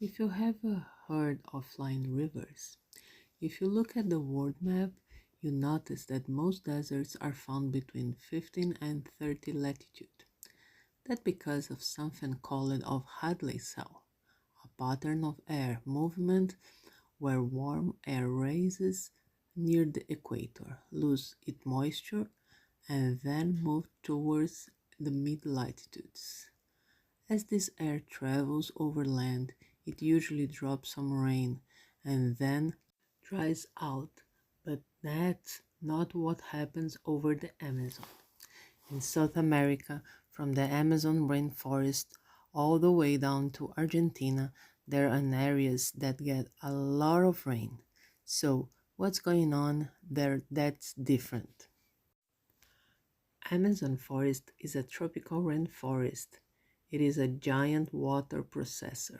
If you have heard of flying rivers, if you look at the world map, you notice that most deserts are found between 15 and 30 latitude. That's because of something called of Hadley cell, a pattern of air movement where warm air rises near the equator, lose its moisture, and then move towards the mid-latitudes. As this air travels over land, it usually drops some rain and then dries out, but that's not what happens over the Amazon. In South America, from the Amazon rainforest all the way down to Argentina, there are areas that get a lot of rain. So, what's going on there that's different? Amazon forest is a tropical rainforest. It is a giant water processor.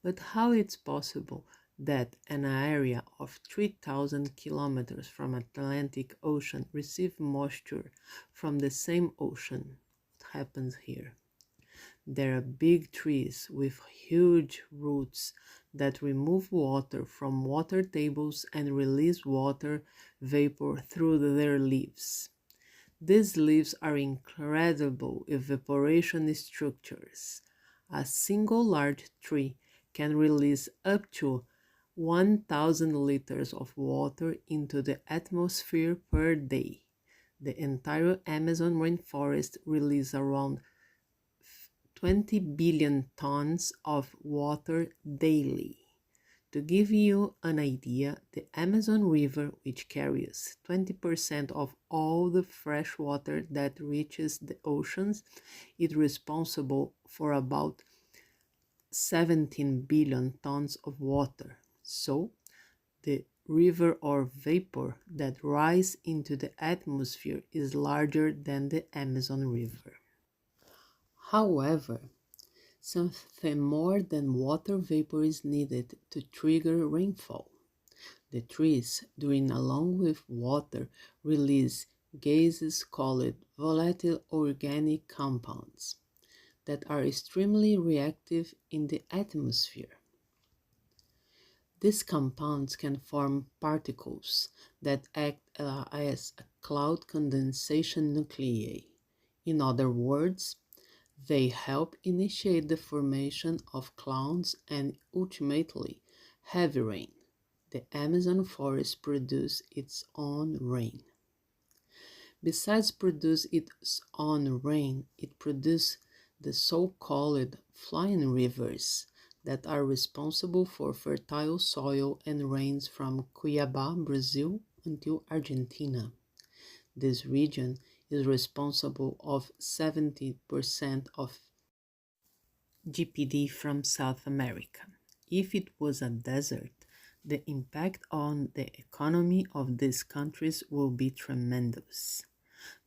But how it's possible that an area of 3,000 kilometers from Atlantic Ocean receive moisture from the same ocean? What happens here? There are big trees with huge roots that remove water from water tables and release water vapor through their leaves. These leaves are incredible evaporation structures. A single large tree can release up to 1,000 liters of water into the atmosphere per day. The entire Amazon rainforest releases around 20 billion tons of water daily. To give you an idea, the Amazon River, which carries 20% of all the fresh water that reaches the oceans, is responsible for about 17 billion tons of water. So, the river or vapor that rise into the atmosphere is larger than the Amazon River. However, something more than water vapor is needed to trigger rainfall. The trees, during along with water, release gases called volatile organic compounds that are extremely reactive in the atmosphere. These compounds can form particles that act as a cloud condensation nuclei. In other words, they help initiate the formation of clouds and ultimately heavy rain. The Amazon forest produces its own rain. Besides produce its own rain, it produces the so-called flying rivers that are responsible for fertile soil and rains from Cuiabá, Brazil, until Argentina. This region is responsible of 70% of GPD from South America. If it was a desert, the impact on the economy of these countries will be tremendous.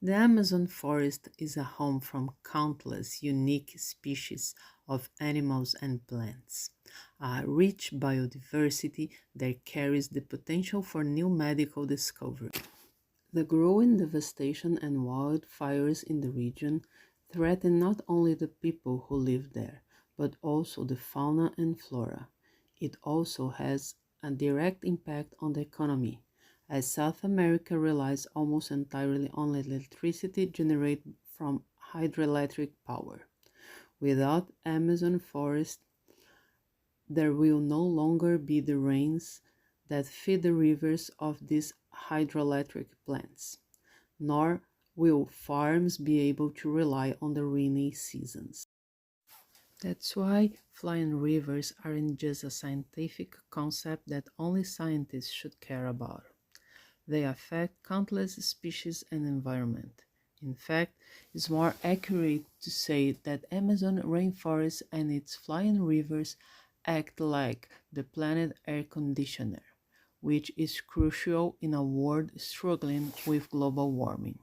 The Amazon forest is a home from countless unique species of animals and plants, a rich biodiversity that carries the potential for new medical discovery. The growing devastation and wildfires in the region threaten not only the people who live there, but also the fauna and flora. It also has a direct impact on the economy, as South America relies almost entirely on electricity generated from hydroelectric power. Without Amazon forest, there will no longer be the rains that feed the rivers of these hydroelectric plants, nor will farms be able to rely on the rainy seasons. That's why flying rivers aren't just a scientific concept that only scientists should care about. They affect countless species and environment. In fact, it's more accurate to say that Amazon rainforest and its flying rivers act like the planet air conditioner, which is crucial in a world struggling with global warming.